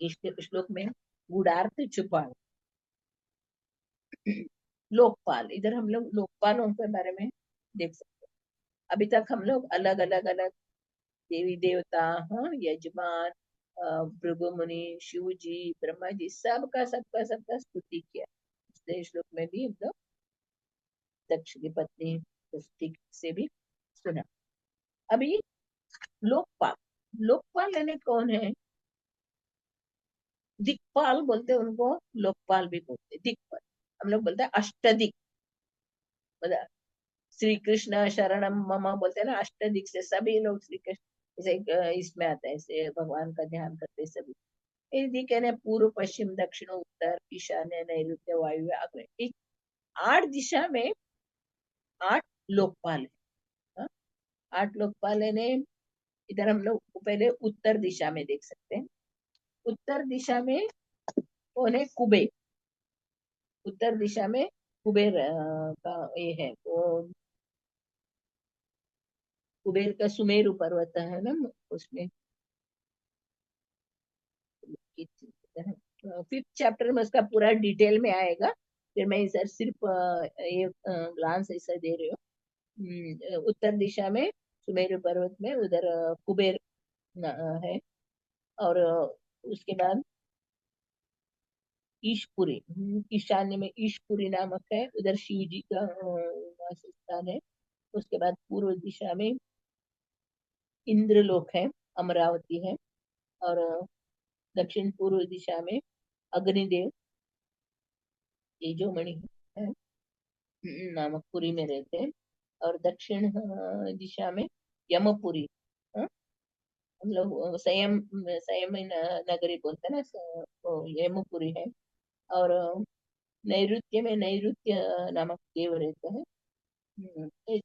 इस श्लोक में गूढ़ार्थ छुपा है। लोकपाल, इधर हम लोग लोकपालों के बारे में देख सकते हैं। अभी तक हम लोग अलग अलग अलग देवी देवता, हाँ, यजमान, भृगु मुनि, शिव जी, ब्रह्मा जी, सबका सबका सबका स्तुति किया। इसलिए श्लोक में भी हम लोग दक्ष की पत्नी स्तुति से भी सुना। अभी लोकपाल, लोकपाल यानी कौन है? दिक्पाल बोलते हैं उनको, लोकपाल भी बोलते हैं। दिक्पाल हम लोग बोलते हैं अष्टदिक, मतलब श्री कृष्ण शरणम मम बोलते हैं ना, अष्टदिक से सभी लोग श्री कृष्ण जैसे इसमें आता है, ऐसे भगवान का ध्यान करते सभी। ये दिक है ना, पूर्व पश्चिम दक्षिण उत्तर ईशान्य नैऋत्य वायव्य अग्नि, इस 8 दिशा में 8 लोकपाल है। हाँ? 8 लोकपाल है ने, इधर हम लोग पहले उत्तर दिशा में देख सकते हैं। उत्तर दिशा में कौन है? कुबेर। उत्तर दिशा में कुबेर का ये है, वो कुबेर का सुमेरु पर्वत है ना उसमें। 5th चैप्टर में उसका पूरा डिटेल में आएगा, फिर मैं इधर सिर्फ ये ग्लांस ऐसा दे रही हूँ। उत्तर दिशा में सुमेरु पर्वत में उधर कुबेर है, और उसके बाद ईशपुरी, ईशान्य में ईशपुरी नामक है, उधर शिव जी का वास स्थान है। उसके बाद पूर्व दिशा में इंद्रलोक है, अमरावती है, और दक्षिण पूर्व दिशा में अग्निदेव तेजोमणि है, नामक पुरी में रहते हैं। और दक्षिण दिशा में यमपुरी, हाँ, हम लोग संयम संयम नगरी बोलते हैं ना, वो यमपुरी है। और नैऋत्य में नैऋत्य नामक देव रहते हैं।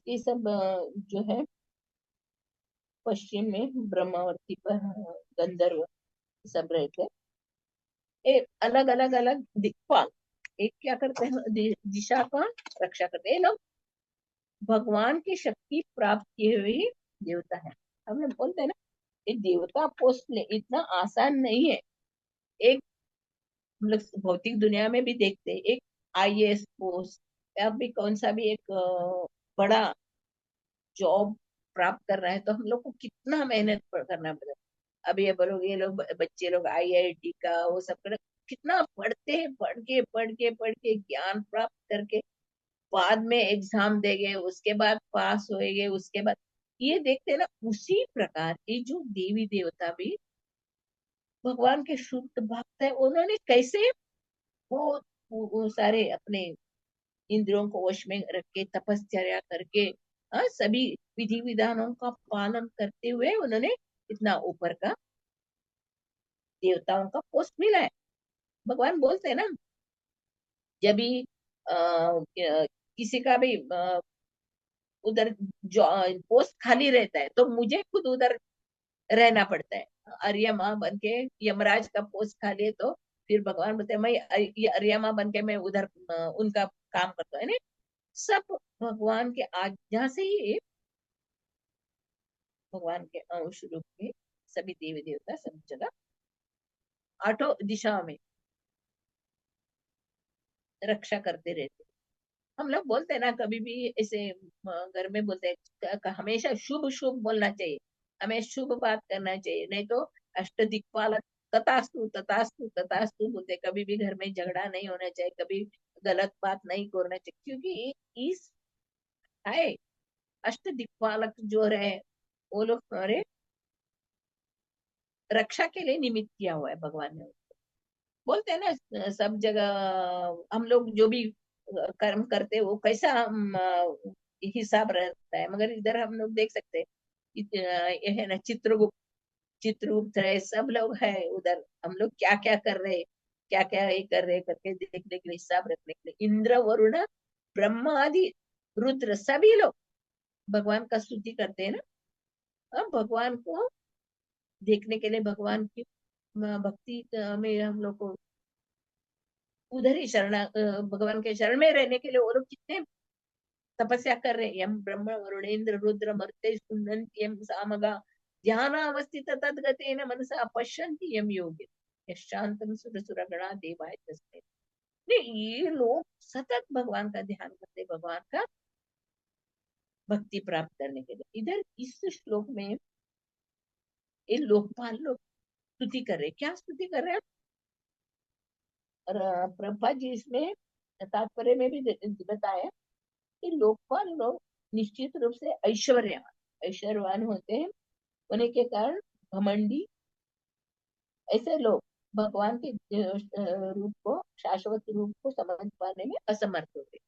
ये सब जो है पश्चिम में ब्रह्मावर्ती पर गंधर्व सब रहते हैं। ये अलग अलग अलग दिक्पाल एक क्या करते हैं? दिशा का रक्षा करते हैं। ये लोग भगवान की शक्ति प्राप्त किए हुए ही देवता है। हम लोग बोलते हैं ना, ये देवता पोस्ट ले इतना आसान नहीं है। एक हम लोग भौतिक दुनिया में भी देखते हैं, एक आईएएस पोस्ट या भी कौन सा भी एक बड़ा जॉब प्राप्त कर रहा है, तो हम लोग को कितना मेहनत करना पड़ता है। अब ये बोलोगे, ये लोग बच्चे लोग आईआईटी का वो सब कर कितना पढ़ते हैं, पढ़ के ज्ञान प्राप्त करके बाद में एग्जाम देंगे, उसके बाद पास होएंगे, उसके बाद ये देखते हैं ना। उसी प्रकार ये जो देवी देवता भी भगवान के शुद्ध भक्त है, उन्होंने कैसे वो, वो सारे अपने इंद्रियों को वश में रख के तपश्चर्या करके, सभी विधि विधानों का पालन करते हुए उन्होंने इतना ऊपर का देवताओं का पोस्ट मिला है। भगवान बोलते हैं ना, जब भी किसी का भी उधर पोस्ट खाली रहता है, तो मुझे खुद उधर रहना पड़ता है। अर्यमा बन के यमराज का पोस्ट खाली है, तो फिर भगवान बोलते हैं मैं ये अर्यमा बन के मैं उधर उनका काम करता हूँ, है ना। सब भगवान के आज्ञा से ही भगवान के अंश रूप में सभी देवी देवता सब जगह 8 दिशाओं में रक्षा करते रहते हैं। हम लोग बोलते हैं ना, कभी भी ऐसे घर में बोलते हैं हमेशा शुभ शुभ बोलना चाहिए, हमें शुभ बात करना चाहिए, नहीं तो अष्ट दिक्पाल तथास्तु तथास्तु तथास्तु बोलते। कभी भी घर में झगड़ा नहीं होना चाहिए, कभी गलत बात नहीं करना चाहिए, क्योंकि इस है अष्ट दिक्पालक जो रहे, वो लोग हमारे रक्षा के लिए निमित्त किया हुआ है भगवान ने। बोलते हैं ना, सब जगह हम लोग जो भी कर्म करते हैं वो कैसा हिसाब रहता है, मगर इधर हम लोग देख सकते हैं ये है ना, चित्रगुप्त, चित्रगुप्त है, सब लोग है उधर। हम लोग क्या क्या कर रहे, क्या क्या ये कर रहे करके देखने के लिए, हिसाब रखने के लिए इंद्र वरुण ब्रह्मा आदि रुद्र सभी लोग भगवान का स्तुति करते हैं ना। अब भगवान को देखने के लिए, भगवान की भक्ति में हम लोग को उधर ही भगवान के शरण में रहने के लिए वो लोग कितने तपस्या कर रहे हैं। यम ब्रह्म वरुणेन्द्र रुद्र मर्ते सुनन्ति यम सामगा ध्यान अवस्थित तद्गतेन मनसा पश्यन्ति यम योगे। शांतम सुर सुरगणा देवाय तस्मै। नहीं, ये लोग सतत भगवान का ध्यान करते, भगवान का भक्ति प्राप्त करने के लिए। इधर इस श्लोक में ये लोकपाल लोग स्तुति कर रहे, क्या स्तुति कर रहे हैं? और प्रभा जी इसमें तात्पर्य में भी बताया कि लोकपाल लोग निश्चित रूप से ऐश्वर्यवान होते हैं, होने के कारण घमंडी, ऐसे लोग भगवान के रूप को, शाश्वत रूप को समझ पाने में असमर्थ होते।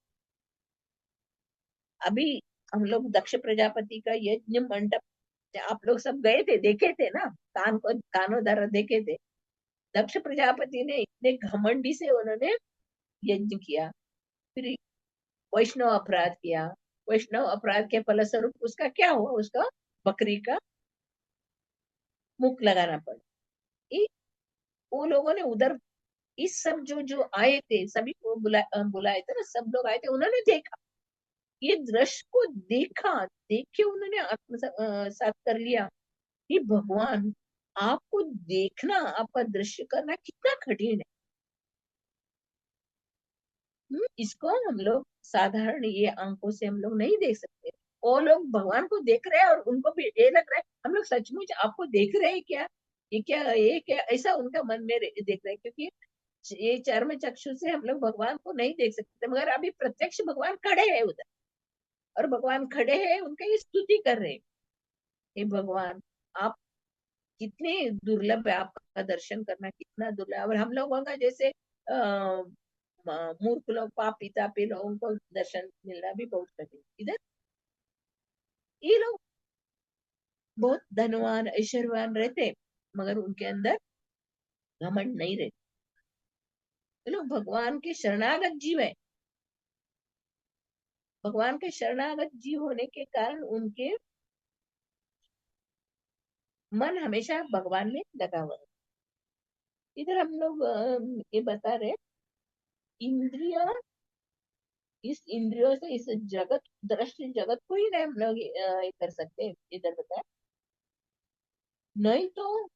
अभी हम लोग दक्ष प्रजापति का यज्ञ मंडप, आप लोग सब गए थे, देखे थे ना, कानों द्वारा देखे थे। दक्ष प्रजापति ने इतने घमंडी से उन्होंने यज्ञ किया, फिर वैष्णव अपराध किया। वैष्णव अपराध के फलस्वरूप उसका क्या हुआ? उसका बकरी का मुख लगाना पड़ा। वो लोगों ने उधर, इस सब जो जो आए थे, सभी को बुलाए थे ना, सब लोग आए थे, उन्होंने देखा, ये दृश्य को देखा, देखे उन्होंने आत्मसात कर लिया कि भगवान, आपको देखना, आपका दृश्य करना कितना कठिन है। इसको हम लोग साधारण ये आंखों से हम लोग नहीं देख सकते। वो लोग भगवान को देख रहे हैं और उनको भी ये लग रहा है हम लोग सचमुच आपको देख रहे हैं क्या, ये क्या, ऐसा उनका मन में देख रहे हैं। क्योंकि ये चर्म चक्षु से हम लोग भगवान को नहीं देख सकते, मगर अभी प्रत्यक्ष भगवान खड़े हैं उधर, और भगवान खड़े हैं, उनका ये स्तुति कर रहे हैं। हे भगवान, आप कितने दुर्लभ है, आपका दर्शन करना कितना दुर्लभ है। और हम लोगों का जैसे मूर्ख लोग, पापी तापी लोगों को दर्शन मिलना भी बहुत कठिन। इधर ये लोग बहुत धनवान ऐश्वर्यवान रहते, मगर उनके अंदर घमंड नहीं रहते। ये लोग भगवान के शरणागत जीव है। भगवान के शरणागत जीव होने के कारण उनके मन हमेशा भगवान में लगा हुआ है। इधर हम लोग ये बता रहे, इंद्रिय, इस इंद्रियों से इस जगत, दृश्य जगत को ही नहीं हम लोग ये कर सकते। इधर बताए, नहीं तो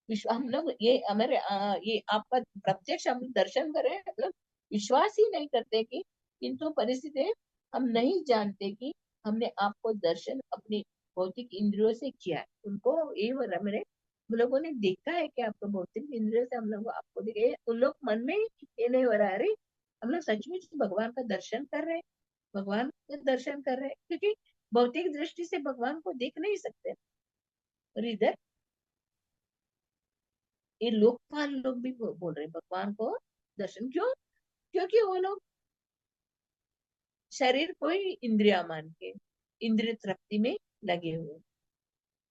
विश्व, हम लोग ये हमारे ये आपका प्रत्यक्ष हम दर्शन करें, मतलब विश्वास ही नहीं करते कि, किंतु परिस्थिति हम नहीं जानते कि हमने आपको दर्शन अपनी भौतिक इंद्रियों से किया है। उनको ये मेरे हम लोगों ने देखा है कि आपको भौतिक इंद्रियों से हम लोग आपको देखे, उन लोग मन में ये नहीं हो रहा है, अरे हम लोग सचमुच भगवान का दर्शन कर रहे हैं, भगवान का दर्शन कर रहे हैं, क्योंकि भौतिक दृष्टि से भगवान को देख नहीं सकते। और इधर ये लोकपाल लोग भी बोल रहे हैं भगवान को दर्शन, क्यों? क्योंकि वो लोग शरीर को ही इंद्रिया मान के इंद्रिय तृप्ति में लगे हुए।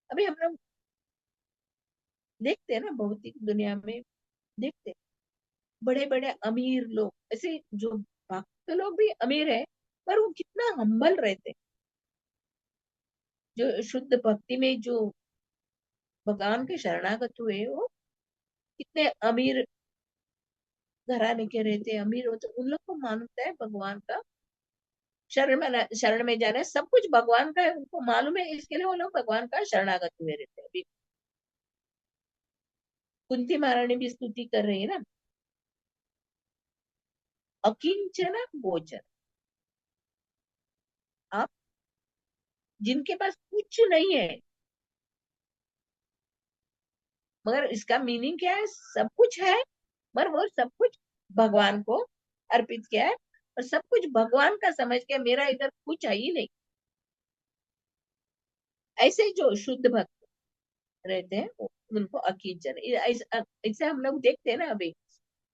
अभी हम लोग देखते हैं ना, भौतिक दुनिया में देखते हैं, बड़े बड़े अमीर लोग, ऐसे जो भक्त लोग भी अमीर है, पर वो कितना हम्बल रहते हैं। जो शुद्ध भक्ति में जो भगवान के शरणागत हुए, वो कितने अमीर घराने के रहते हैं, अमीर होते, उन लोग को मानता है भगवान का शरण में जाना है, सब कुछ भगवान का है, उनको मालूम है, इसके लिए वो लोग भगवान का शरणागत हुए रहते हैं। अभी कुंती महारानी भी स्तुति कर रही है ना, अकिंचन गोचर, आप जिनके पास कुछ नहीं है, मगर इसका मीनिंग क्या है? सब कुछ है, मगर वो सब कुछ भगवान को अर्पित किया है, और सब कुछ भगवान का समझ के, मेरा इधर कुछ है ही नहीं। ऐसे जो शुद्ध भक्त रहते हैं उनको अकिंचन, ऐसे हम लोग देखते हैं ना। अभी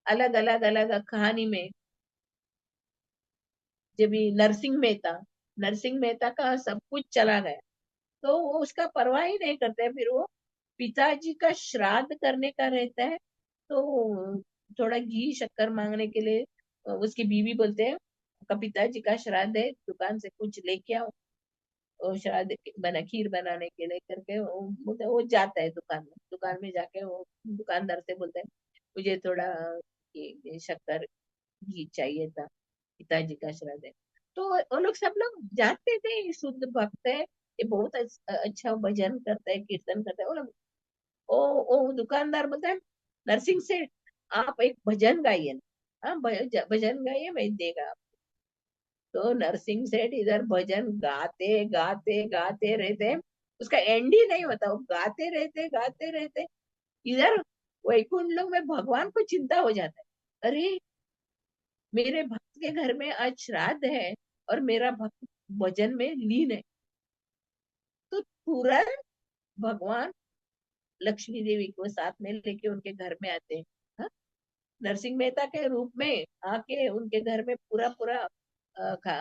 अलग अलग अलग कहानी में, जब भी नरसिंह मेहता का सब कुछ चला गया, तो वो उसका परवाह ही नहीं करते। फिर वो पिताजी का श्राद्ध करने का रहता है, तो थोड़ा घी शक्कर मांगने के लिए उसकी बीवी बोलते हैं, आपका पिताजी का श्राद्ध है, दुकान से कुछ लेके आओ, और श्राद्ध खीर बनाने के लिए करके वो जाता है दुकान में। दुकान में जाके वो दुकानदार से बोलता है, मुझे थोड़ा ये शक्कर घी चाहिए था, पिताजी का श्राद्ध है। तो वो लोग सब लोग जानते थे ये शुद्ध भक्त है, ये बहुत अच्छा भजन करता है, कीर्तन करता है, वो लोग ओ दुकानदार बोलता है, नरसिंह सेठ आप एक भजन गाइए ना। हाँ भजन गाइए, मैं देगा। तो नरसिंह सेठ इधर भजन गाते गाते गाते रहते, उसका एंड ही नहीं होता, वो गाते रहते। इधर वैकुंठ लोक में भगवान को चिंता हो जाता है, अरे मेरे भक्त के घर में आज श्राद्ध है और मेरा भक्त भजन में लीन है। तो तुरंत भगवान लक्ष्मी देवी को साथ में लेके उनके घर में आते हैं। हाँ? नरसिंह मेहता के रूप में आके उनके घर में पूरा पूरा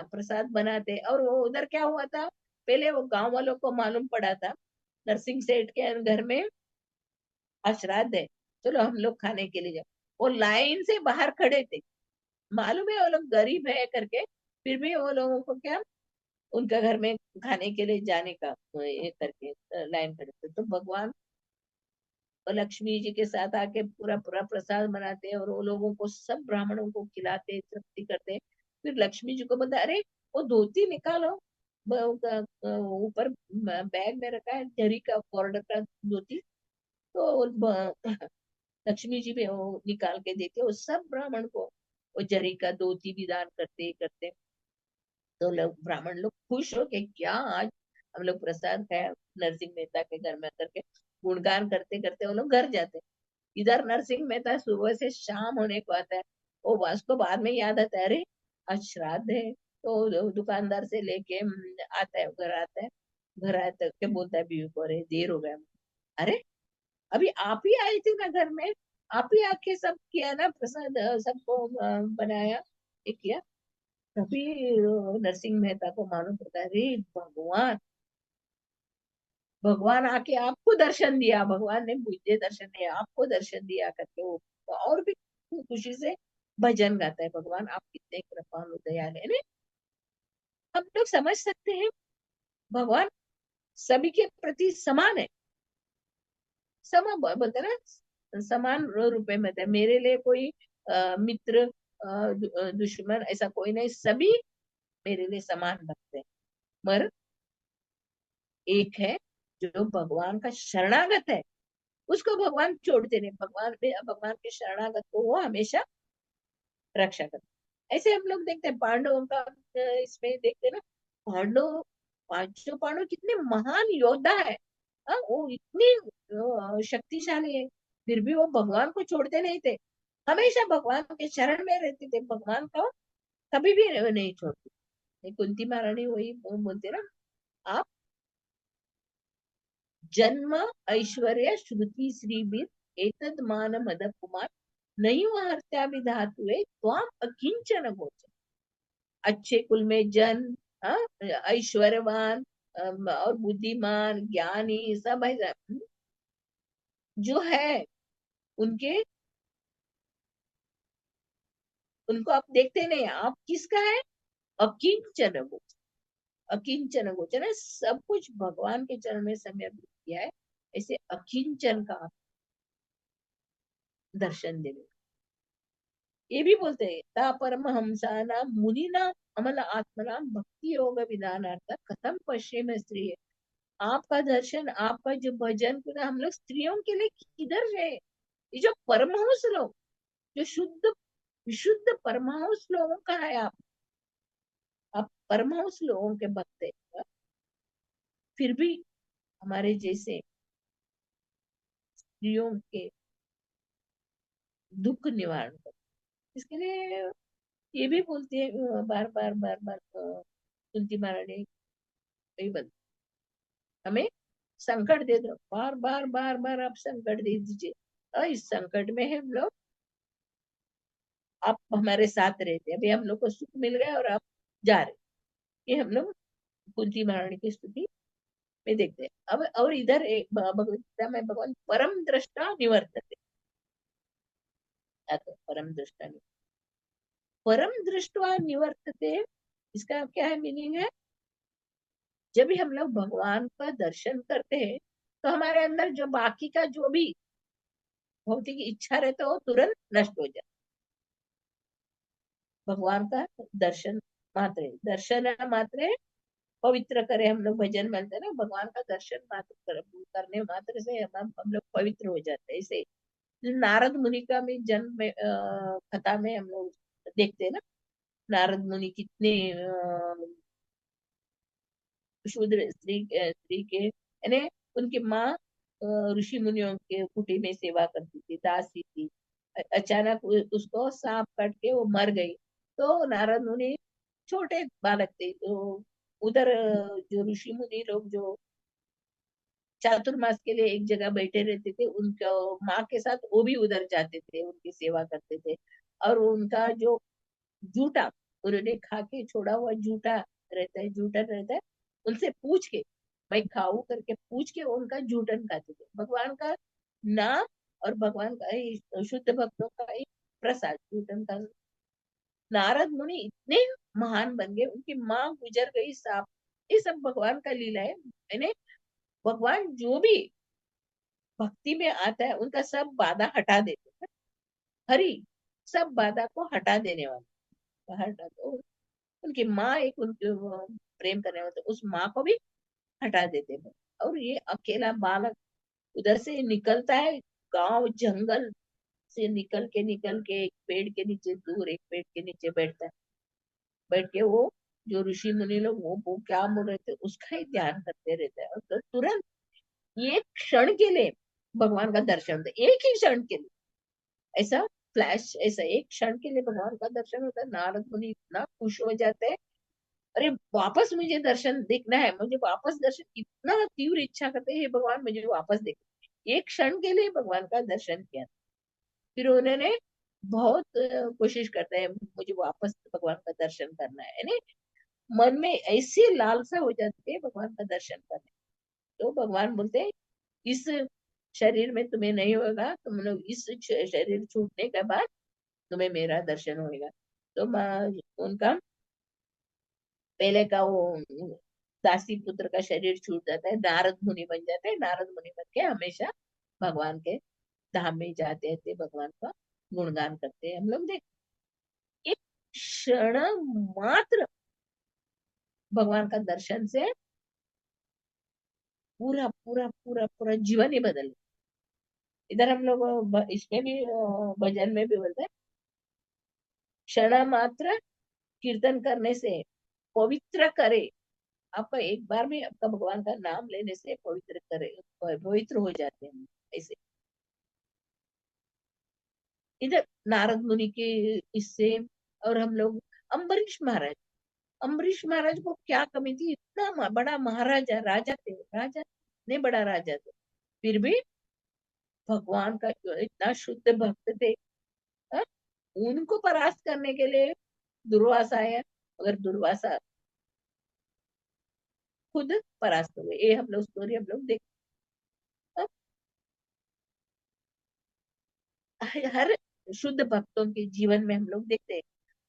प्रसाद बनाते। और वो उधर क्या हुआ था, पहले वो गांव वालों को मालूम पड़ा था नरसिंह सेठ के घर में श्राद्ध है, चलो हम लोग खाने के लिए जाओ। वो लाइन से बाहर खड़े थे, मालूम है वो लोग गरीब है करके, फिर भी वो लोगों को क्या, उनका घर में खाने के लिए जाने का ये करके लाइन खड़े थे। तो भगवान और लक्ष्मी जी के साथ आके पूरा पूरा प्रसाद बनाते हैं और वो लोगों को, सब ब्राह्मणों को खिलाते, तृप्ति करते। फिर लक्ष्मी जी को बोलता, अरे वो धोती निकालो, ऊपर बैग में रखा है जरी का बॉर्डर का धोती। तो लक्ष्मी जी भी वो निकाल के देते, वो सब ब्राह्मण को वो जरी का धोती भी दान करते करते। तो लोग ब्राह्मण लोग खुश हो के, क्या आज हम लोग प्रसाद खाया नरसिंह मेहता के घर में करके, गुणगान करते करते वो लोग घर जाते। इधर नरसिंह मेहता सुबह से शाम होने को आता है, वो उसको बाद में याद आता है, अरे आज श्राद्ध है। तो दुकानदार से लेके आता है, घर आता है। घर आए तक के बोलता है बीवी को, अरे देर हो गया। अरे अभी आप ही आई थी ना घर में, आप ही आके सब किया ना प्रसाद, सबको बनाया, ये किया। तभी नरसिंह मेहता को मालूम पड़ता है, अरे भगवान, भगवान आके आपको दर्शन दिया, भगवान ने मुझे दर्शन दिया, आपको दर्शन दिया करके वो और भी खुशी से भजन गाता है, भगवान आप कितने कृपालु दयालु है ना। हम लोग समझ सकते हैं भगवान सभी के प्रति समान है। बोलते हैं ना, समान रूपे में थे, मेरे लिए कोई मित्र दुश्मन ऐसा कोई नहीं, सभी मेरे लिए समान भक्त है। मगर एक है जो भगवान का शरणागत है, उसको भगवान छोड़ते नहीं, भगवान के शरणागत को वो हमेशा रक्षा करते। ऐसे हम लोग देखते हैं पांडवों का, इसमें देखते हैं ना, पांडव, पांचों पांडव कितने महान योद्धा है। हाँ, वो इतनी शक्तिशाली है, फिर भी वो भगवान को छोड़ते नहीं थे, हमेशा भगवान के शरण में रहते थे, भगवान को कभी भी नहीं छोड़ते। कुंती महारानी वही बोलते ना, आप जन्म ऐश्वर्य श्रुति श्रीबिर एतद मान मद कुमार नहीं हत्या विधातुए त्वाम अकिंचन गोचर। अच्छे कुल में जन्म, हाँ, ऐश्वर्यवान, और बुद्धिमान ज्ञानी सब है, जो है उनके, उनको आप देखते नहीं, आप किसका है, अकिंचन गोचर। अकिंचन गोचर है, सब कुछ भगवान के चरण में समर्पित किया है, ऐसे अकिंचन का आप दर्शन देने। ये भी बोलते हैं, ता परमहंसाना मुनिना अमल आत्मना भक्ति योग विधानार्थ कथम पश्चिम स्त्री है। आपका दर्शन, आपका जो भजन पूरा हम लोग स्त्रियों के लिए किधर है। ये जो परमहंस लोग, जो शुद्ध विशुद्ध परमहंस लोगों का है, आप परमहंस लोगों के भक्त है, फिर भी हमारे जैसे स्त्रियों के दुख निवारण कर, इसके लिए ये भी बोलती है बार बार कुंती महारानी, वही बल हमें संकट दे दो, बार बार आप संकट दे दीजिए, और इस संकट में हम लोग, आप हमारे साथ रहते, अभी हम लोग को सुख मिल गया और आप जा रहे, ये हम लोग कुंती महारानी की स्तुति में देखते हैं। अब और इधर एक भगवत गीता में भगवान परम दृष्टा निवर्तते, परम दृष्टा, परम दृष्टवा निवर्तते, इसका क्या है मीनिंग है, जब भी हम लोग भगवान का दर्शन करते हैं तो हमारे अंदर जो बाकी का जो भी भौतिक इच्छा रहता है वो तुरंत नष्ट हो जाता, भगवान का दर्शन मात्र, दर्शन मात्र पवित्र करे हम लोग, भजन बनते हैं ना, भगवान का दर्शन मात्र करने मात्र से हम लोग पवित्र हो जाते हैं। ऐसे नारद मुनि का भी जन्म में कथा में हम लोग देखते हैं ना, नारद मुनि कितने शूद्र स्त्री के यानी उनकी माँ ऋषि मुनियों के कुटी में सेवा करती थी, दासी थी। अचानक उसको सांप काट के वो मर गई। तो नारद मुनि छोटे बालक थे, तो उधर जो ऋषि मुनि लोग जो चातुर्मास के लिए एक जगह बैठे रहते थे, उनका माँ के साथ वो भी उधर जाते थे, उनकी सेवा करते थे। और उनका जो जूठा, उन्होंने खा के छोड़ा हुआ जूठा रहता है, जूठन रहता है, उनसे पूछ के मैं खाऊं करके पूछ के उनका जूठन खाते थे। भगवान का नाम और भगवान का ही शुद्ध भक्तों का ही प्रसाद जूठन का। नारद मुनि इतने महान बन गए, उनकी माँ गुजर गई, साप, ये सब भगवान का लीला है। मैंने भगवान जो भी भक्ति में आता है उनका सब बाधा हटा देते हैं। हरि सब बाधा को हटा देने वाला, हटा तो उनकी माँ एक उनके वो प्रेम करने वाले, तो उस माँ को भी हटा देते हैं। और ये अकेला बालक उधर से निकलता है, गांव जंगल से निकल के एक पेड़ के नीचे, दूर एक पेड़ के नीचे बैठता है। बैठ के वो जो ऋषि मुनि लोग वो क्या बोल रहे थे उसका ही ध्यान करते रहते हैं। और तो तुरंत एक क्षण के लिए भगवान का दर्शन होता है, एक ही क्षण के लिए, ऐसा फ्लैश, ऐसा एक क्षण के लिए भगवान का दर्शन होता है। नारद मुनि इतना खुश हो जाते हैं, अरे वापस मुझे दर्शन देखना है, मुझे वापस दर्शन, इतना तीव्र इच्छा करते हैं, हे भगवान मुझे वापस देख। एक क्षण के लिए भगवान का दर्शन किया, फिर उन्होंने बहुत कोशिश करते हैं मुझे वापस भगवान का दर्शन करना है, यानी मन में ऐसी लालसा हो जाती है भगवान का दर्शन करने। तो भगवान बोलते हैं इस शरीर में तुम्हें नहीं होगा, तुम लोग इस शरीर छूटने के बाद तुम्हें मेरा दर्शन होगा। तो उनका पहले का वो दासी पुत्र का शरीर छूट जाता है, नारद मुनि बन जाते हैं, नारद मुनि बन के हमेशा भगवान के धाम में जाते थे, भगवान का गुणगान करते हैं। हम लोग देख एक क्षण मात्र भगवान का दर्शन से पूरा पूरा पूरा पूरा जीवन ही बदल। इधर हम लोग इसमें भी भजन में भी बोलते हैं, क्षण मात्र कीर्तन करने से पवित्र करे। आपका एक बार में आपका भगवान का नाम लेने से पवित्र करे, पवित्र हो जाते हैं ऐसे। इधर नारद मुनि के इससे, और हम लोग अम्बरीश महाराज, अम्बरीश महाराज को क्या कमी थी, इतना बड़ा महाराजा, राजा थे, राजा नहीं बड़ा राजा थे, फिर भी भगवान का इतना शुद्ध भक्त थे। हाँ? उनको परास्त करने के लिए दुर्वासा आया, मगर दुर्वासा खुद परास्त हो गए। ये हम लोग स्टोरी हम लोग देखते हैं। हर शुद्ध भक्तों के जीवन में हम लोग देखते हैं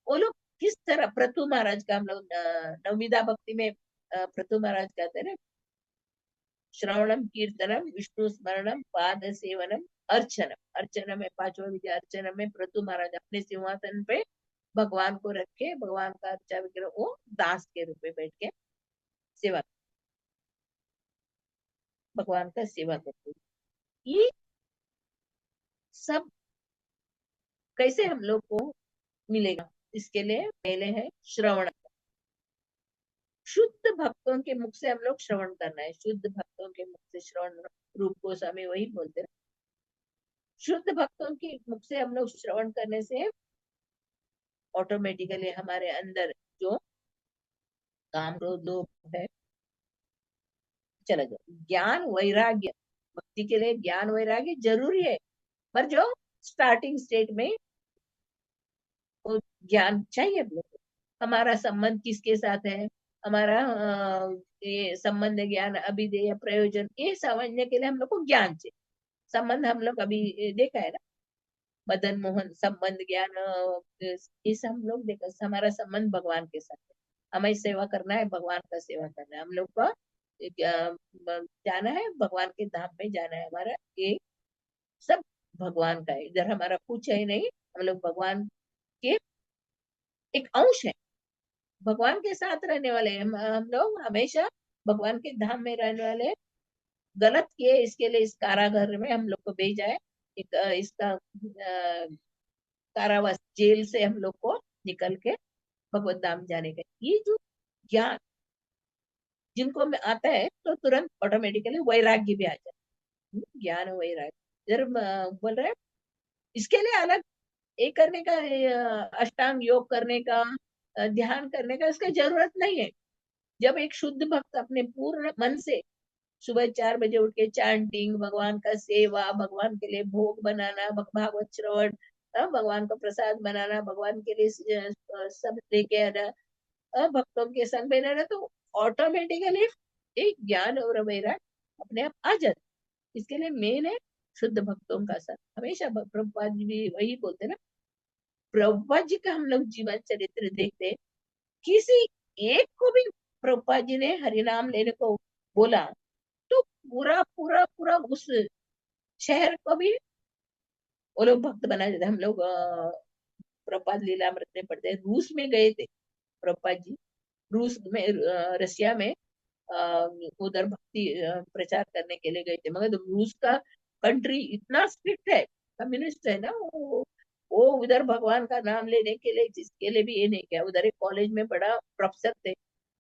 वो लोग किस तरह, प्रथु महाराज का हम लोग नवविधा भक्ति में प्रथु महाराज कहते हैं ना, श्रवणम कीर्तनम विष्णु स्मरणम पाद सेवनम अर्चनम, अर्चनम में पांचवा विजय, अर्चनम में प्रथु महाराज अपने सिंहासन पे भगवान को रख के भगवान का अर्चा विग्रह वो दास के रूप में बैठ के सेवा, भगवान का सेवा करते हैं। ये सब कैसे हम लोग को मिलेगा, इसके लिए पहले है श्रवण। शुद्ध भक्तों के मुख से हम लोग श्रवण करना है, शुद्ध भक्तों के मुख से श्रवण, रूप गोस्वामी वही बोलते हैं। शुद्ध भक्तों के मुख से हम लोग श्रवण करने से ऑटोमेटिकली हमारे अंदर जो काम क्रोध लोभ है चला जाए। ज्ञान वैराग्य, भक्ति के लिए ज्ञान वैराग्य जरूरी है, पर जो स्टार्टिंग स्टेट में वो ज्ञान चाहिए हम लोग को। हमारा संबंध किसके साथ है, हमारा ये संबंध ज्ञान अभिधेय प्रयोजन, ये समझने के लिए हम लोग को ज्ञान चाहिए। संबंध हम लोग अभी देखा है ना, मदन मोहन संबंध ज्ञान, ये सब हम लोग देखा, हमारा संबंध भगवान के साथ है। हमें सेवा करना है, भगवान का सेवा करना है, हम लोग को जाना है, भगवान के धाम में जाना है, हमारा ये सब भगवान का है। इधर हमारा कुछ है नहीं, हम लोग भगवान के एक अंश है। भगवान के साथ रहने वाले हैं हम लोग, हमेशा भगवान के धाम में रहने वाले हैं। गलत किए इसके लिए इस कारागार में हम लोग को भेजा है। इसका कारावास, जेल से हम लोग को निकल के भगवत धाम जाने का, ये जो ज्ञान जिनको में आता है तो तुरंत ऑटोमेटिकली वैराग्य भी आ जाता है। ज्ञान वैराग्य जब बोल रहे हैं, इसके लिए अलग एक करने का, अष्टांग योग करने का, ध्यान करने का इसका जरूरत नहीं है। जब एक शुद्ध भक्त अपने पूर्ण मन से सुबह 4 बजे उठ के चैंटिंग, भगवान का सेवा, भगवान के लिए भोग बनाना, भागवत श्रवण, भगवान का प्रसाद बनाना, भगवान के लिए सब लेके आना, भक्तों के संग में रहना, तो ऑटोमेटिकली एक ज्ञान और वैराग अपने आप आ जाता। इसके लिए मेन है शुद्ध भक्तों का साथ। हमेशा प्रभुपाद जी भी वही बोलते ना, प्रभुपाद जी का हम लोग जीवन चरित्र देखते हैं, किसी एक को भी प्रभुपाद जी ने हरिनाम लेने को बोला तो पूरा पूरा पूरा उस शहर को भी वो लोग भक्त बना देते। हम लोग प्रभुपाद लीलामृत में पढ़ते हैं, रूस में गए थे प्रभुपाद जी, रूस में, रसिया में, उधर भक्ति प्रचार करने के लिए गए थे। मगर रूस का कंट्री इतना स्ट्रिक्ट है, कम्युनिस्ट है ना वो उधर भगवान का नाम लेने के लिए जिसके लिए भी ये नहीं किया। उधर एक कॉलेज में बड़ा प्रोफेसर थे,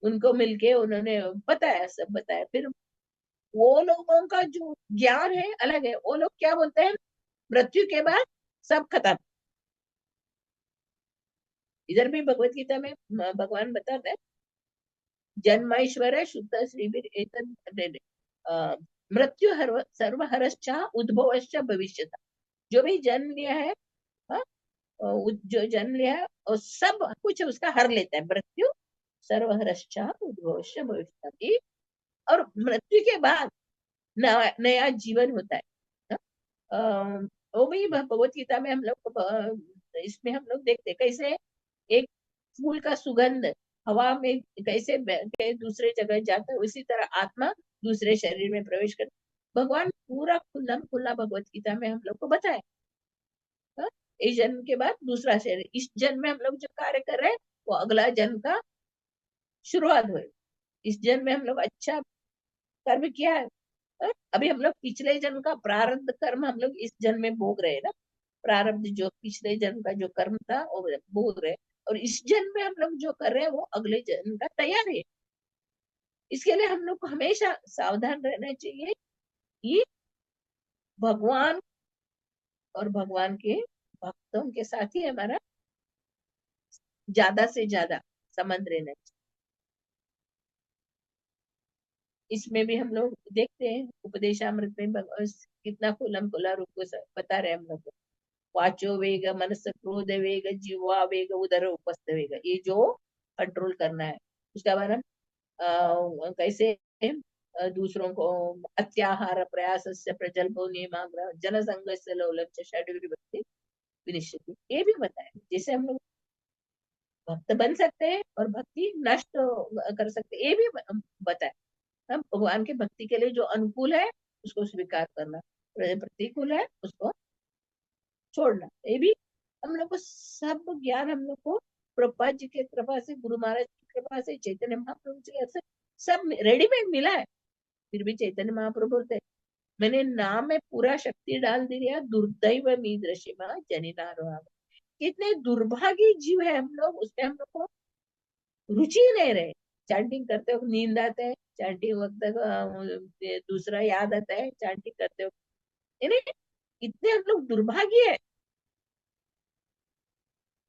उनको मिलके उन्होंने बताया, सब बताया। फिर वो लोगों का जो ज्ञान है अलग है। वो लोग क्या बोलते हैं, मृत्यु के बाद सब खत्म। इधर भी भगवत गीता में भगवान बताता है, जन्मैश्वर्य शुद्ध श्रीवीर एतत् मृत्यु सर्वहरश्च उद्भवश्च भविष्यति। जो भी जन्म लिया है, हाँ, जो जन्म लिया है और सब कुछ उसका हर लेता है। मृत्यु सर्वहरश्च उद्भवश्च भविष्यति। और मृत्यु के बाद नया जीवन होता है। वो भी भगवत गीता में हम लोग इसमें हम लोग देखते कैसे एक फूल का सुगंध हवा में कैसे के दूसरे जगह जाता है, उसी तरह आत्मा दूसरे शरीर में प्रवेश कर, भगवान पूरा खुला खुला भगवत गीता में हम लोग को बताए। हाँ? इस जन्म के बाद दूसरा शरीर, इस जन्म में हम लोग जो कार्य कर रहे हैं वो अगला जन्म का शुरुआत हुई। इस जन्म में हम लोग अच्छा कर्म किया है, अभी हम लोग पिछले जन्म का प्रारब्ध कर्म हम लोग इस जन्म में भोग रहे हैं ना। प्रारब्ध जो पिछले जन्म का जो कर्म था वो भोग रहे हैं, और इस जन्म में हम लोग जो कर रहे हैं वो अगले जन्म का तैयारी है। इसके लिए हम लोग को हमेशा सावधान रहना चाहिए कि भगवान और भगवान के भक्तों के साथ ही हमारा ज्यादा से ज्यादा संबंध रहना चाहिए। इसमें भी हम लोग देखते हैं उपदेशामृत में कितना खुलम खुला रूप को बता रहे हैं हम लोग को। वाचो वेग, मनस क्रोध वेग, जीवा वेग, उदर उपस्थ वेग, ये जो कंट्रोल करना है। उसके बाद हम कैसे दूसरों को अत्याहार प्रयास से प्रजल्पो नियमाग्रह जन संग से लोलच षड्वी भक्ति विनिश्चित, ये भी बताया जैसे हम लोग भक्त बन सकते हैं और भक्ति नष्ट कर सकते हैं, ये भी बताया। हम भगवान की भक्ति के लिए जो अनुकूल है उसको स्वीकार करना, प्रतिकूल है उसको छोड़ना, ये भी हम लोग को सब ज्ञान हम लोग को प्रभुपाद जी की कृपा से, गुरु महाराज की कृपा से, चैतन्य महाप्रभु जी से सब रेडीमेड मिला है। फिर भी चैतन्य महाप्रभु बोलते हैं, मैंने नाम में पूरा शक्ति डाल दिया, दुर्दैव मीदृशिमा जनिनारो। कितने दुर्भागी जीव है हम लोग, उसमें हम लोग को रुचि ही नहीं रहे। चैंटिंग करते वक्त नींद आता है, चैंटिंग वक्त दूसरा याद आता है, चैंटिंग करते वक्त, यानी इतने हम लोग दुर्भाग्य है।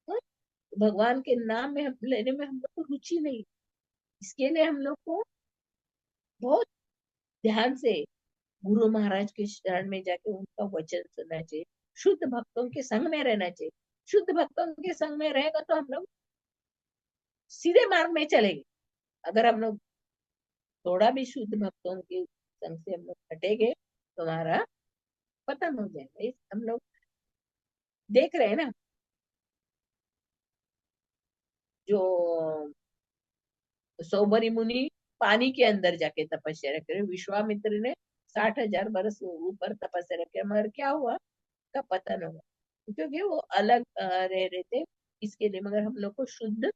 हाँ? भगवान के नाम में हम लेने में हम लोग को रुचि नहीं। इसके लिए हम लोग को बहुत ध्यान से गुरु महाराज के शरण में जाके उनका वचन सुनना चाहिए, शुद्ध भक्तों के संग में रहना चाहिए। शुद्ध भक्तों के संग में रहेगा तो हम लोग सीधे मार्ग में चलेंगे। अगर हम लोग थोड़ा भी शुद्ध भक्तों के संग से हम लोग हटेंगे तो हमारा पतन हो जाएगा। हम लोग देख रहे हैं ना, जो सौबरी मुनि पानी के अंदर जाके तपस्या करे, विश्वामित्र ने 60,000 बरस ऊपर तपस्या करे, मगर क्या हुआ, का पतन होगा, क्योंकि वो अलग रह रहे थे। इसके लिए मगर हम लोग को शुद्ध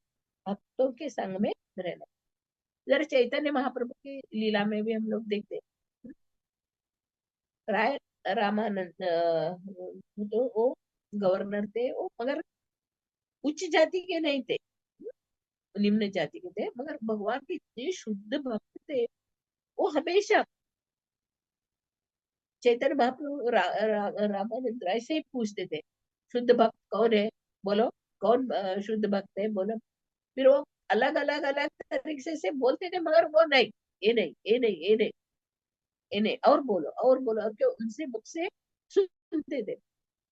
भक्तों के संग में रहना। जरा चैतन्य महाप्रभु की लीला में भी हम लोग देखते हैं। राय रामानंद तो वो गवर्नर थे, वो मगर उच्च जाति के नहीं थे, निम्न जाति के थे, मगर भगवान के इतने शुद्ध भक्त थे। वो हमेशा चैतन्य महाप्रभु रामानंद राय से ही पूछते थे, शुद्ध भक्त कौन है, बोलो। कौन शुद्ध भक्त है, बोलो। फिर वो अलग अलग अलग तरीके से बोलते थे, मगर वो नहीं, ये नहीं, ये नहीं, ये नहीं, ये नहीं, और बोलो, और बोलो, और क्यों उनसे मुख से सुनते थे।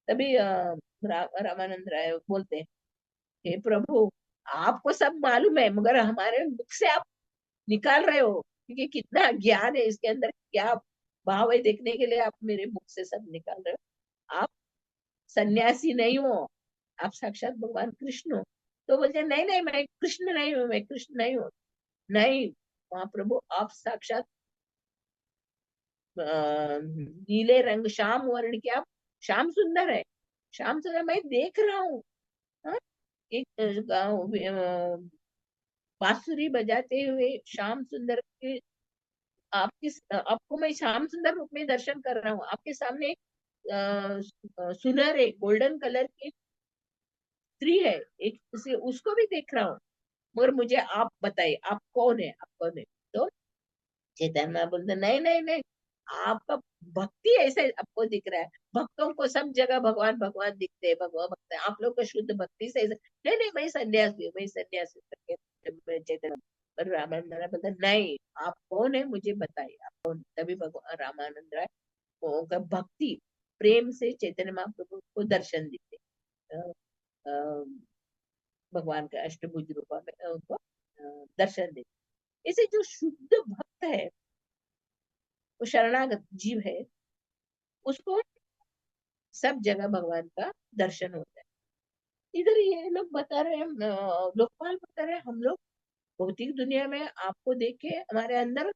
तभी रामानंद राय बोलते हैं, हे प्रभु, आपको सब मालूम है, मगर हमारे मुख से आप निकाल रहे हो, क्योंकि कितना ज्ञान है इसके अंदर, क्या भाव है देखने के लिए आप मेरे मुख से सब निकाल रहे हो। आप सन्यासी नहीं हो, आप साक्षात भगवान कृष्ण हो। तो बोलते हैं, नहीं नहीं, मैं कृष्ण नहीं हूँ, मैं कृष्ण नहीं हूँ। नहीं महाप्रभु, आप साक्षात नीले रंग श्याम वर्ण के आप श्याम सुंदर है। श्याम सुंदर मैं देख रहा हूँ। हाँ? एक बांसुरी बजाते हुए श्याम सुंदर के आपके आपको मैं श्याम सुंदर रूप में दर्शन कर रहा हूँ। आपके सामने सुनहरे गोल्डन कलर की स्त्री है, एक उसको भी देख रहा हूँ। मगर मुझे आप बताइए, आप कौन है, आप कौन है। तो चैतन्य बोलते, नहीं नहीं नहीं, आपका भक्ति ऐसे आपको दिख रहा है। भक्तों को सब जगह भगवान भगवान दिखते हैं, भगवान भक्त है, आप लोग को शुद्ध भक्ति से नहीं नहीं, मैं सन्यासी हूँ, मैं सन्यासी हूँ करके चैतन्य। पर रामानंद राय बोलते, नहीं, आप कौन है, मुझे बताइए, आप कौन। तभी भगवान रामानंद राय को भक्ति प्रेम से चैतन्य महाप्रभु को दर्शन देते, अ, अ, भगवान के अष्टभुज रूप में उनको दर्शन देते। इसे जो शुद्ध भक्त है, वो शरणागत जीव है, उसको सब जगह भगवान का दर्शन होता है। इधर ये लोग बता रहे हैं, लोकपाल बता रहे हैं, हम लोग भौतिक दुनिया में आपको देख के हमारे अंदर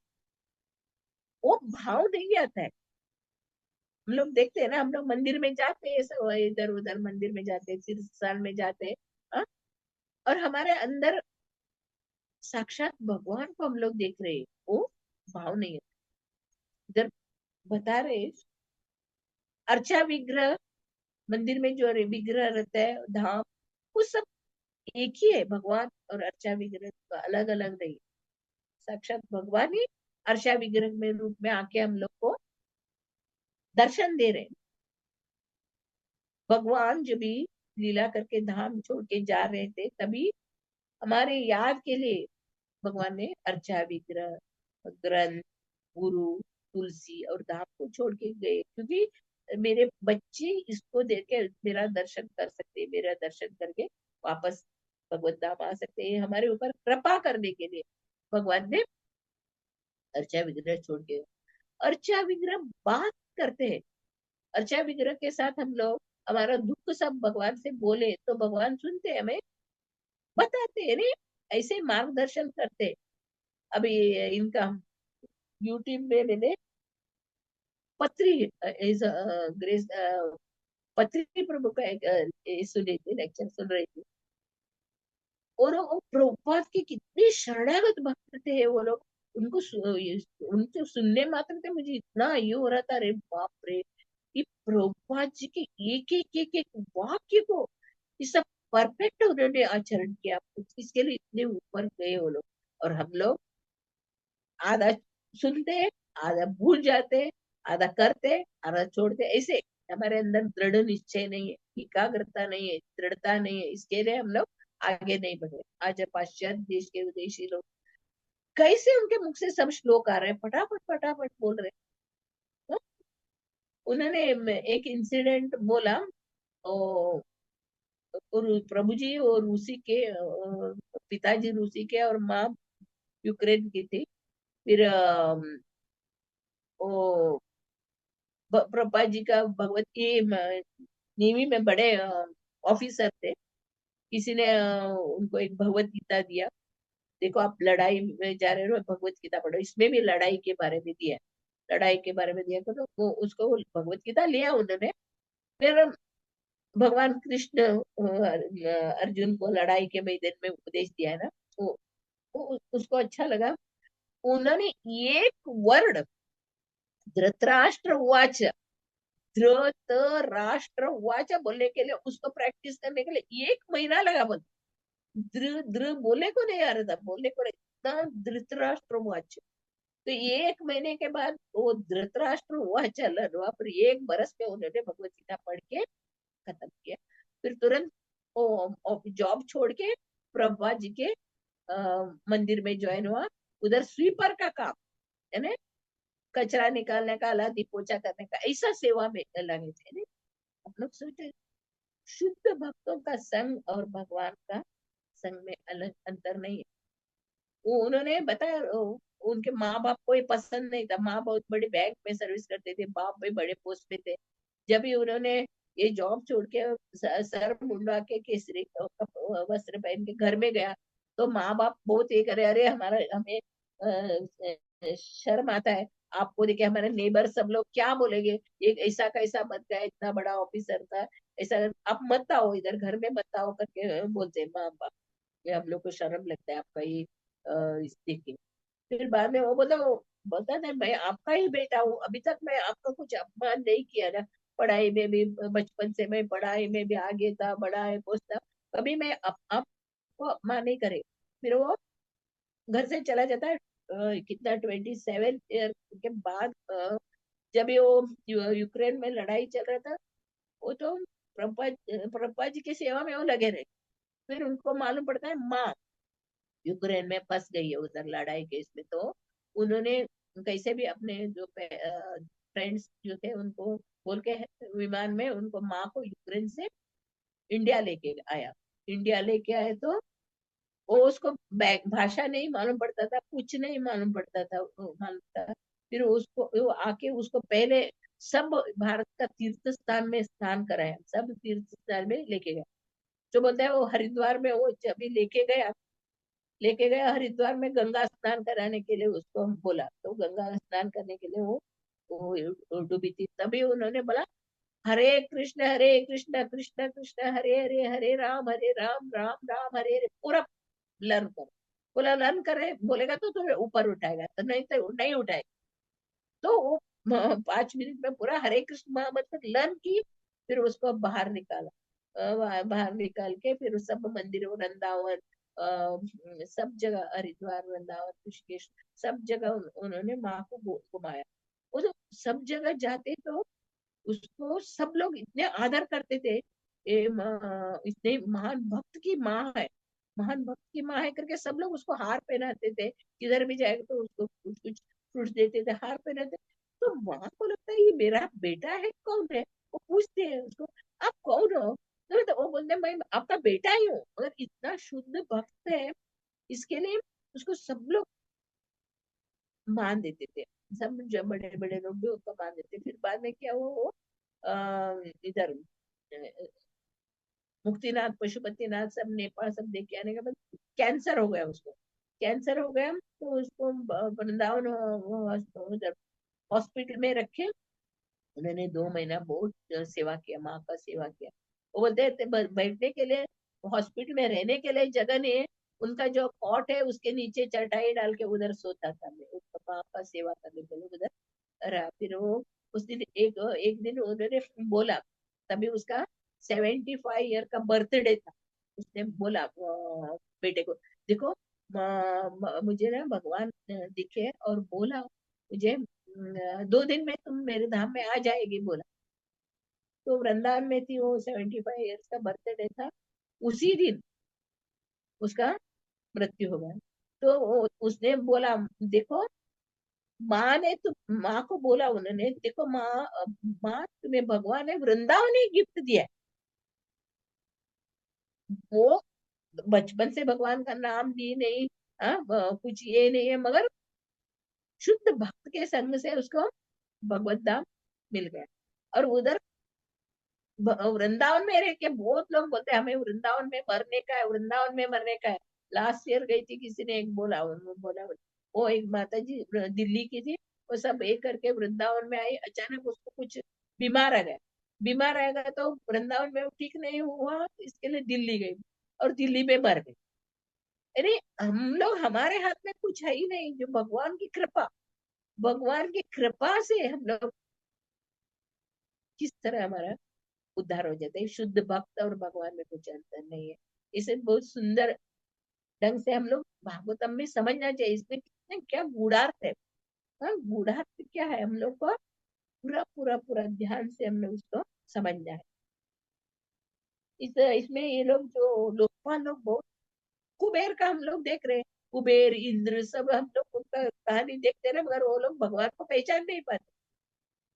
वो भाव नहीं आता है। हम लोग देखते हैं ना, हम लोग मंदिर में जाते हैं, सब इधर उधर मंदिर में जाते हैं, तीर्थ स्थान में जाते हैं, हाँ? और हमारे अंदर साक्षात भगवान को हम लोग देख रहे हैं, वो भाव नहीं है। इधर बता रहे हैं, अर्चा विग्रह, मंदिर में जो विग्रह रहता है, धाम, वो सब एक ही है। भगवान और अर्चा विग्रह का अलग अलग नहीं। साक्षात भगवान ही अर्चा विग्रह में रूप में आके हम लोग को दर्शन दे रहे हैं। भगवान जब भी लीला करके धाम छोड़ के जा रहे थे, तभी हमारे याद के लिए भगवान ने अर्चा विग्रह, ग्रंथ, गुरु, तुलसी और धाम को छोड़ के गए, क्योंकि मेरे बच्चे इसको देख के मेरा दर्शन कर सकते, मेरा दर्शन करके वापस भगवत धाम आ सकते हैं। हमारे ऊपर कृपा करने के लिए भगवान ने अर्चा विग्रह छोड़ के। अर्चा विग्रह बात करते हैं, अर्चा विग्रह के साथ हम लोग हमारा दुख सब भगवान से बोले तो भगवान सुनते हैं, हमें बताते हैं, नहीं ऐसे मार्गदर्शन करते हैं। अभी इनका यूट्यूब में मैंने पत्री इज ग्रेस पत्री प्रभु का एक सुनी थी, लेक्चर सुन रही थी। और वो प्रभुपाद के कितने शरणागत भक्त थे वो लोग। उनको सुनने मात्र से मुझे इतना ये हो रहा था, रे बाप रे, कि प्रभुपाद जी के एक वाक्य को ये सब परफेक्ट उन्होंने आचरण किया। इसके लिए इतने ऊपर गए वो लोग। और हम लोग आधा सुनते हैं, आधा भूल जाते हैं, आधा करते हैं, आधा छोड़ते हैं। ऐसे हमारे अंदर दृढ़ निश्चय नहीं है, एकाग्रता नहीं है, दृढ़ता नहीं है। इसके लिए हम लोग आगे नहीं बढ़े। आज पाश्चात्य देश के विदेशी लोग कैसे उनके मुख से सब श्लोक आ रहे हैं, फटाफट फटाफट बोल रहे हैं, हाँ? उन्होंने एक इंसिडेंट बोला, और प्रभु जी और रूसी के पिताजी रूसी के और माँ यूक्रेन की थी। फिर वो प्रभुपाद जी का भगवत की नेवी में बड़े ऑफिसर थे। किसी ने उनको एक भगवत गीता दिया, देखो आप लड़ाई में जा रहे हो, भगवत गीता पढ़ो, इसमें भी लड़ाई के बारे में दिया, लड़ाई के बारे में दिया। तो वो उसको वो भगवत गीता लिया उन्होंने। फिर भगवान कृष्ण अर्जुन को लड़ाई के मैदान में उपदेश दिया है ना, वो उसको अच्छा लगा। उन्होंने एक वर्ड, धृतराष्ट्र उवाच, धृतराष्ट्र उवाच बोलने के लिए, उसको प्रैक्टिस करने के लिए 1 महीना लगा। बोल द्र द्र बोलने को नहीं आ रहा था, बोलने को नहीं, इतना धृतराष्ट्र उवाच। तो 1 महीने के बाद वो धृतराष्ट्र उवाच लर्वा, फिर 1 बरस में उन्होंने भगवत गीता पढ़ के खत्म किया। फिर तुरंत वो जॉब छोड़ के प्रभुपाद जी के मंदिर में ज्वाइन हुआ। उधर स्वीपर का काम, है ना, कचरा निकालने का, लादी पोछा करने का, ऐसा सेवा में लगे थे ने। हम लोग सोचे शुद्ध भक्तों का संग और भगवान का संग में अलग अंतर नहीं है। वो उन्होंने बताया, उनके माँ बाप को ये पसंद नहीं था। माँ बहुत बड़े बैंक में सर्विस करते थे, बाप भी बड़े पोस्ट पे थे। जब भी उन्होंने ये जॉब छोड़ के सर मुंडवा के केसरी वस्त्र पहन के घर में गया, तो माँ बाप बहुत ये करे, अरे हमारा हमें शर्म आता है आपको देखे, हमारे नेबर सब लोग क्या बोलेंगे, ये ऐसा कैसा मत गया, इतना बड़ा ऑफिसर था, ऐसा आप मत आओ इधर, घर में मत आओ करके बोलते हैं माँ बाप। ये हम लोग को शर्म लगता है आपका ये इस देख के। फिर बाद में वो बोलता था, मैं आपका ही बेटा हूँ, अभी तक मैं आपका कुछ अपमान नहीं किया ना। पढ़ाई में भी बचपन से मैं पढ़ाई में भी आगे था, बड़ा है पोस्ट था, कभी मैं आपको अपमान नहीं करे। फिर वो घर से चला जाता है। कितना 27 ईयर के बाद, जब ये वो यूक्रेन में लड़ाई चल रहा था, वो तो प्रभुपाद जी की सेवा में वो लगे रहे। फिर उनको मालूम पड़ता है माँ यूक्रेन में फंस गई है उधर लड़ाई के इसमें। तो उन्होंने कैसे भी अपने जो फ्रेंड्स जो थे उनको बोल के विमान में उनको माँ को यूक्रेन से इंडिया लेके आया। इंडिया लेके आए तो वो उसको भाषा नहीं मालूम पड़ता था, कुछ नहीं मालूम पड़ता था, मालूम था। फिर उसको वो आके उसको पहले सब भारत का तीर्थ स्थान में स्नान कराया, सब तीर्थ स्थान में लेके गया। जो बोलते हैं वो हरिद्वार में वो जब भी लेके गया हरिद्वार में गंगा स्नान कराने के लिए, उसको हम बोला तो गंगा स्नान करने के लिए वो डूबी थी। तभी उन्होंने बोला हरे कृष्ण कृष्ण कृष्ण हरे हरे, हरे राम राम राम हरे हरे, पूरा लर्न करो। बोला लर्न करे बोलेगा तो तुम्हें ऊपर उठाएगा, तो नहीं तो नहीं उठाएगा। तो वो 5 मिनट में पूरा हरे कृष्ण मतलब लर्न की। फिर उसको बाहर निकाला, बाहर निकाल के फिर सब मंदिरों, वृंदावन, सब जगह, हरिद्वार, वृंदावन, ऋषिकेश, सब जगह उन्होंने माँ को घुमाया। वो तो सब जगह जाते तो उसको सब लोग इतने आदर करते थे। इतने महान भक्त की माँ है, महान भक्त की माँ है करके सब लोग उसको हार पहनाते थे। किधर भी जाएगा तो उसको कुछ कुछ फ्रूट्स देते थे, हार पहनाते। तो माँ को लगता है ये मेरा बेटा है, कौन है। वो पूछते हैं उसको, आप कौन हो। तो वो बोलते हैं, मैं आपका बेटा ही हूँ। मगर इतना शुद्ध भक्त है, इसके लिए उसको सब लोग मान देते थे। सब जो बड़े बड़े लोग भी उसको मान देते। फिर बाद में क्या हुआ, वो इधर मुक्तिनाथ, पशुपतिनाथ, सब नेपाल सब देख के आने के बाद कैंसर हो गया उसको। कैंसर हो गया तो उसको वृंदावन उधर हॉस्पिटल में रखे। उन्होंने 2 महीना बहुत सेवा किया, माँ का सेवा किया। वो बोलते थे बैठने के लिए, हॉस्पिटल में रहने के लिए जगह नहीं है, उनका जो कॉट है उसके नीचे चटाई डाल के उधर सोता था। मैं उसका माँ का सेवा करने के लिए उधर रहा। फिर वो उस दिन एक एक दिन उन्होंने बोला, तभी उसका 75 ईयर का बर्थडे था। उसने बोला बेटे को, देखो मुझे ना भगवान दिखे और बोला मुझे 2 दिन में तुम मेरे धाम में आ जाएगी बोला। तो वृंदावन में थी, वो 75 ईयर्स का बर्थडे था। उसी दिन उसका मृत्यु हो गया। तो उसने बोला, देखो माँ ने तो, माँ को बोला उन्होंने, देखो माँ तुम्हें भगवान ने वृंदावन ही गिफ्ट दिया है। वो बचपन से भगवान का नाम ली नहीं, हाँ, कुछ ये नहीं है, मगर शुद्ध भक्त के संग से उसको भगवत धाम मिल गया। और उधर वृंदावन में रह के बहुत लोग बोलते हैं हमें वृंदावन में मरने का है, वृंदावन में मरने का है। लास्ट ईयर गई थी, किसी ने एक बोला वो एक माता जी दिल्ली की थी, वो सब एक करके वृंदावन में आई, अचानक उसको कुछ बीमार आ गया। बीमार रहेगा तो वृंदावन में वो ठीक नहीं हुआ, इसके लिए दिल्ली गई और दिल्ली में मर गई। अरे हम लोग, हमारे हाथ में कुछ है ही नहीं, जो भगवान की कृपा, भगवान की कृपा से हम लोग किस तरह हमारा उद्धार हो जाता है। शुद्ध भक्त और भगवान में कुछ अंतर नहीं है। इसे बहुत सुंदर ढंग से हम लोग भागवतम में समझना चाहिए, इसमें कितना क्या गूढ़ार्थ है। हाँ, गूढ़ार्थ क्या है, हम लोग को पूरा पूरा पूरा ध्यान से हमने उसको समझना है। इसमें ये लोग जो लोकपाल लोग बहुत, कुबेर का हम लोग देख रहे हैं, कुबेर इंद्र सब हम लोग उनका कहानी देखते रहे, मगर वो लोग भगवान को पहचान नहीं पाते।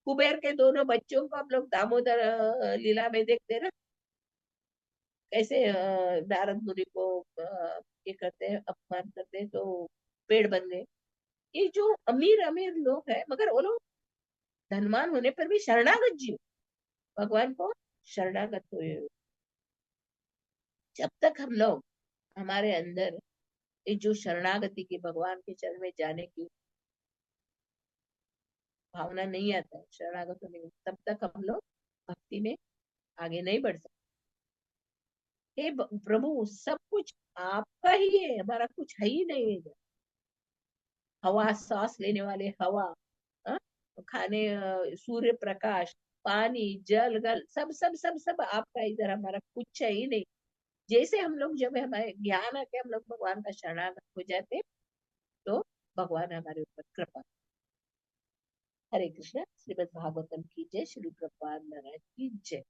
कुबेर के दोनों बच्चों को हम लोग दामोदर लीला में देखते रहे, कैसे नारद मुनि को ये करते हैं, अपमान करते हैं तो पेड़ बन गए। ये जो अमीर अमीर लोग हैं, मगर वो लोग धनवान होने पर भी शरणागत जीव, भगवान को शरणागत हुए। जब तक हम लोग, हमारे अंदर ये जो शरणागति की, भगवान के चरण में जाने की भावना नहीं आता है, शरणागत होने की, तब तक हम लोग भक्ति में आगे नहीं बढ़ सकते। हे प्रभु, सब कुछ आपका ही है, हमारा कुछ है ही नहीं है। हवा, सांस लेने वाले हवा, हाँ? खाने, सूर्य प्रकाश, पानी, जल गल, सब सब सब सब आपका, इधर हमारा कुछ है ही नहीं। जैसे हम लोग, जब हमारे ज्ञान आके हम लोग भगवान का शरणागत हो जाते हैं, तो भगवान हमारे ऊपर कृपा। हरे कृष्णा। श्रीमद् भागवतम की जय, श्री प्रभुपाद महाराज की जय।